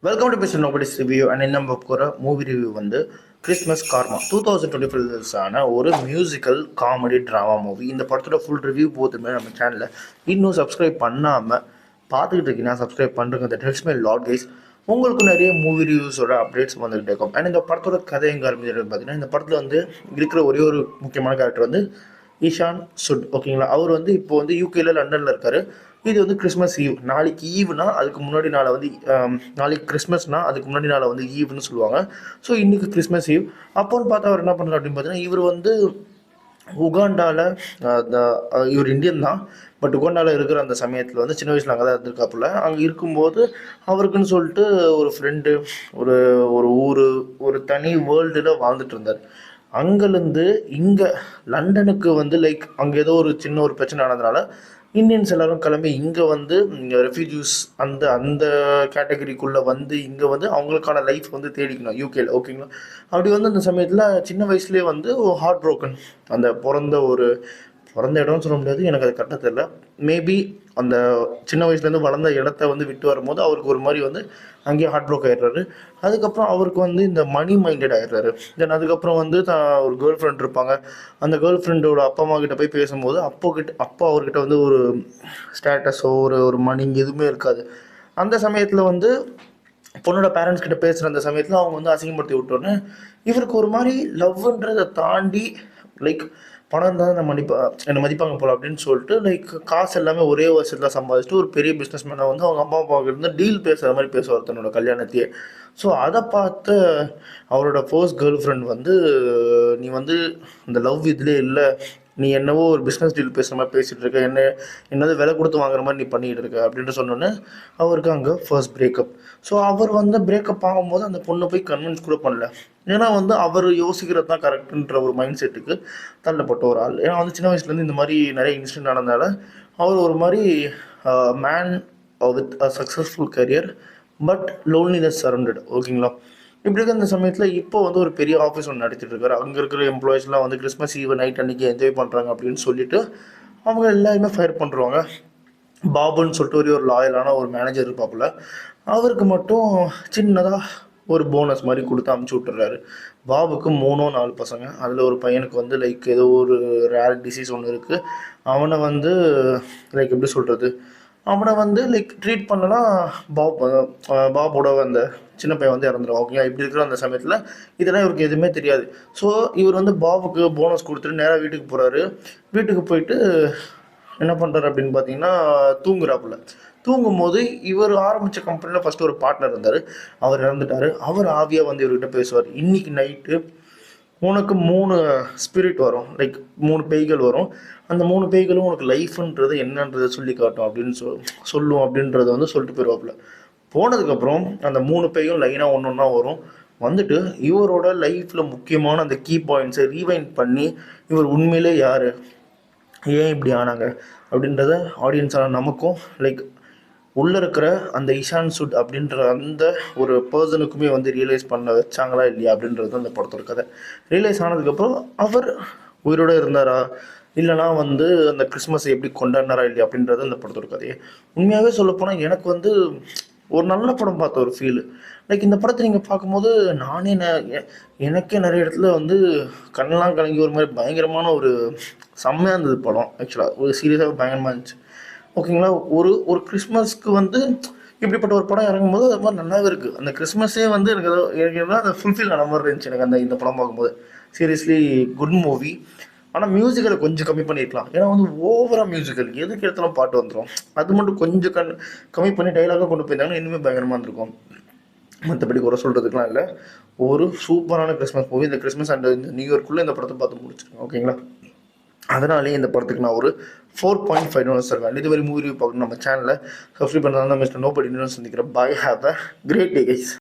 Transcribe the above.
Welcome to mister nobody's review and நம்ம போகிற movie review வந்து கிறிஸ்மஸ் கார்மா 2025 ஆன ஒரு மியூசிக்கல் காமெடி ட்ராமா மூவி. இந்த படத்தோட ஃபுல் ரிவ்யூ போதுமே நம்ம சேனலில் இன்னும் சப்ஸ்கிரைப் பண்ணாமல் பார்த்துக்கிட்டு இருக்கீங்கன்னா சப்ஸ்கிரைப் பண்ணுறங்க. That helps my lot guys. உங்களுக்கு நிறைய மூவி ரிவ்யூஸோட அப்டேட்ஸ் வந்துகிட்டே இருக்கும். அண்ட் இந்த படத்தோட கதை எங்கே ஆரம்பிச்சது பார்த்தீங்கன்னா, இந்த படத்தில் வந்து இருக்கிற ஒரே ஒரு முக்கியமான கேரக்டர் வந்து ஈஷான் சுட். ஓகேங்களா, அவர் வந்து இப்போ வந்து யூகேல லண்டனில் இருக்கார். இது வந்து கிறிஸ்மஸ் ஈவ். நாளைக்கு ஈவ்னா அதுக்கு முன்னாடி நாளை வந்து நாளைக்கு கிறிஸ்மஸ்னா அதுக்கு முன்னாடி நாளை வந்து ஈவ்னு சொல்லுவாங்க. ஸோ இன்றைக்கி கிறிஸ்மஸ் ஈவ். அப்போன்னு பார்த்தா அவர் என்ன பண்ணுறாரு அப்படின்னு பார்த்தீங்கன்னா, இவர் வந்து உகாண்டாவில் இவர் இந்தியன் தான். பட் உகாண்டாவில் இருக்கிற அந்த சமயத்தில் வந்து சின்ன வயசில் அங்கே தான் இருந்திருக்காப்புல. அங்கே இருக்கும்போது அவருக்குன்னு சொல்லிட்டு ஒரு ஃப்ரெண்டு, ஒரு ஒரு ஊர், ஒரு தனி வேர்ல்டில் வாழ்ந்துட்டு இருந்தார். அங்கேருந்து இங்கே லண்டனுக்கு வந்து லைக் அங்கே ஏதோ ஒரு சின்ன ஒரு பிரச்சனை ஆனதுனால இந்தியன்ஸ் எல்லோரும் கிளம்பி இங்கே வந்து ரெஃப்யூஜிஸ் அந்த அந்த கேட்டகரிக்குள்ளே வந்து இங்கே வந்து அவங்களுக்கான லைஃப் வந்து தேடிக்கணும் யூகேல. ஓகேங்களா, அப்படி வந்து அந்த சமயத்தில் சின்ன வயசுலேயே வந்து ஹார்ட் ப்ரோக்கன், அந்த பிறந்த இடம்னு சொல்ல முடியாது, எனக்கு அது கரெக்டாக தெரியல. மேபி அந்த சின்ன வயசுலேருந்து வளர்ந்த இடத்த வந்து விட்டு வரும்போது அவருக்கு ஒரு மாதிரி வந்து அங்கேயே ஹார்ட் ப்ரோக் ஆகிடுறாரு. அதுக்கப்புறம் அவருக்கு வந்து இந்த மணி மைண்டட் ஆகிடுறாரு. தென் அதுக்கப்புறம் வந்து ஒரு கேர்ள் ஃப்ரெண்ட் இருப்பாங்க. அந்த கேர்ள் ஃப்ரெண்டோட அப்பா அம்மா கிட்ட போய் பேசும்போது அப்பா அவர்கிட்ட வந்து ஒரு ஸ்டேட்டஸோ ஒரு மணி எதுவுமே இருக்காது. அந்த சமயத்தில் வந்து பொண்ணோட பேரண்ட்ஸ் கிட்ட பேசுகிற அந்த சமயத்தில் அவங்க வந்து அசிங்கப்படுத்தி விட்டோன்னே இவருக்கு ஒரு மாதிரி லவ்ன்றதை தாண்டி லைக் பணம் இருந்தால் என்னை மதிப்பாங்க போல அப்படின்னு சொல்லிட்டு லைக் காசு எல்லாமே ஒரே வருஷத்தில் சம்பாதிச்சுட்டு ஒரு பெரிய பிஸ்னஸ் மேனாக வந்து அவங்க அம்மா அப்பாவுக்கு இருந்து டீல் பேசுகிற மாதிரி பேசுவார் தன்னோட கல்யாணத்தையே. ஸோ அதை பார்த்து அவரோட ஃபர்ஸ்ட் கேர்ள் ஃப்ரெண்ட் வந்து, நீ வந்து இந்த லவ் இதுலேயே இல்லை, நீ என்னவோ ஒரு பிஸ்னஸ் டீல் பேசுகிற மாதிரி பேசிகிட்டு இருக்க, என்னது விலை கொடுத்து வாங்குற மாதிரி நீ பண்ணிகிட்டு இருக்க அப்படின்ட்டு சொன்னோன்னே அவருக்கு அங்கே ஃபர்ஸ்ட் பிரேக்கப். ஸோ அவர் வந்து பிரேக்கப் ஆகும்போது அந்த பொண்ணை போய் கன்வின்ஸ் கூட பண்ணல. ஏன்னா வந்து அவர் யோசிக்கிறது தான் கரெக்டுன்ற ஒரு மைண்ட் செட்டுக்கு தள்ளப்பட்ட ஒரு ஆள். ஏன்னா வந்து சின்ன வயசுலேருந்து இந்த மாதிரி நிறைய இன்சிடென்ட் ஆனதுனால அவர் ஒரு மாதிரி man with a successful career but loneliness surrounded. ஓகேங்களா, இப்படி இருக்க அந்த சமயத்தில் இப்போ வந்து ஒரு பெரிய ஆஃபீஸ் ஒன்று நடத்திட்டு இருக்காரு. அங்கே இருக்கிற எம்ப்ளாயிஸ்லாம் வந்து கிறிஸ்மஸ் ஈவ் நைட் அன்றைக்கி என்ஜாய் பண்ணுறாங்க அப்படின்னு சொல்லிட்டு அவங்க எல்லாருமே ஃபயர் பண்ணுறாங்க. பாபுன்னு சொல்லிட்டு ஒரு லாயலான ஒரு மேனேஜர் இருப்பாப்புல, அவருக்கு மட்டும் சின்னதாக ஒரு போனஸ் மாதிரி கொடுத்து அமுச்சு விட்டுறாரு. பாபுக்கு 4 பசங்க. அதில் ஒரு பையனுக்கு வந்து லைக் ஏதோ ஒரு ரேர் டிசீஸ் ஒன்று இருக்குது. அவனை வந்து லைக் எப்படி சொல்கிறது, அவனை வந்து லைக் ட்ரீட் பண்ணலாம். பாபோட அந்த சின்ன பையன் வந்து இறந்துடும். ஓகேங்களா, இப்படி இருக்கிற அந்த சமயத்தில் இதெல்லாம் இவருக்கு எதுவுமே தெரியாது. ஸோ இவர் வந்து பாபுக்கு போனஸ் கொடுத்துட்டு நேராக வீட்டுக்கு போகிறாரு. வீட்டுக்கு போயிட்டு என்ன பண்ணுறாரு அப்படின்னு பார்த்தீங்கன்னா, தூங்குறாப்புல. தூங்கும்போது இவர் ஆரம்பித்த கம்பெனியில் ஃபஸ்ட்டு ஒரு பார்ட்னர் இருந்தார், அவர் இறந்துட்டார். அவர் ஆவியாக வந்து இவர்கிட்ட பேசுவார். இன்றைக்கி நைட்டு உனக்கு 3 ஸ்பிரிட் வரும், லைக் 3 பேய்கள் வரும். அந்த 3 பேய்களும் உனக்கு லைஃப்ன்றது என்னன்றதை சொல்லி காட்டும் அப்படின்னு சொல்லும் அப்படின்றத வந்து சொல்லிட்டு போயிடுவாப்புல. போனதுக்கப்புறம் அந்த 3 பேயும் லைனாக ஒன்று ஒன்றா வரும். வந்துட்டு இவரோட லைஃப்பில் முக்கியமான அந்த கீ பாயிண்ட்ஸை ரீவைண்ட் பண்ணி இவர் உண்மையிலே யார், ஏன் இப்படி ஆனாங்க அப்படின்றத ஆடியன்ஸான நமக்கும் லைக் உள்ளே இருக்கிற அந்த இஷான் சுட் அப்படின்ற அந்த ஒரு பர்சனுக்குமே வந்து ரியலைஸ் பண்ண வச்சாங்களா இல்லையா அப்படின்றது அந்த படத்தோட கதை. ரியலைஸ் ஆனதுக்கப்புறம் அவர் உயிரோடு இருந்தாரா இல்லைனா வந்து அந்த கிறிஸ்மஸை எப்படி கொண்டாடினாரா இல்லையா அப்படின்றது அந்த படத்தோட கதையை. உண்மையாகவே சொல்லப்போனால் எனக்கு வந்து ஒரு நல்ல படம் பார்த்த ஒரு ஃபீல். லைக் இந்த படத்தை நீங்கள் பார்க்கும்போது நானே எனக்கே நிறைய இடத்துல வந்து கண்ணெல்லாம் கலங்கி ஒரு மாதிரி பயங்கரமான ஒரு செம்மையாக இருந்தது படம். ஆக்சுவலாக ஒரு சீரியஸாக பயங்கரமாக இருந்துச்சு. ஓகேங்களா, ஒரு ஒரு கிறிஸ்மஸ்க்கு வந்து இப்படிப்பட்ட ஒரு படம் இறங்கும்போது அது மாதிரி நல்லாவே இருக்குது. அந்த கிறிஸ்மஸே வந்து எனக்கு ஏதோ அந்த ஃபுல்ஃபில் ஆன மாதிரி இருந்துச்சு எனக்கு இந்த படம் பார்க்கும்போது. Seriously good movie. ஆனால் மியூசிக்கலை கொஞ்சம் கம்மி பண்ணியிருக்கலாம். ஏன்னா வந்து ஓவராக மியூசிக்கல் எதுக்கு எடுத்தாலும் பாட்டு வந்துடும். அது மட்டும் கொஞ்சம் கம்மி பண்ணி டைலாக கொண்டு போயிருந்தாங்கன்னா இன்னுமே பயங்கரமாக இருந்திருக்கும். மற்றபடி குறை சொல்கிறதுக்குலாம் இல்லை. ஒரு சூப்பரான கிறிஸ்மஸ் மூவி. இந்த கிறிஸ்மஸ் அண்ட் இந்த நியூ இயர்க்குள்ளே இந்த படத்தை பார்த்து முடிச்சிருக்கேன். ஓகேங்களா, அதனாலே இந்த படத்துக்கு நான் ஒரு 4.5 தருவேன். இது மாதிரி மூவி பார்க்கணும் நம்ம சேனலில் சப்ஸ்கிரைப் பண்ணுறதா மிஸ்டர் நோபடி சந்திக்கிறேன். Bye, have a great day guys.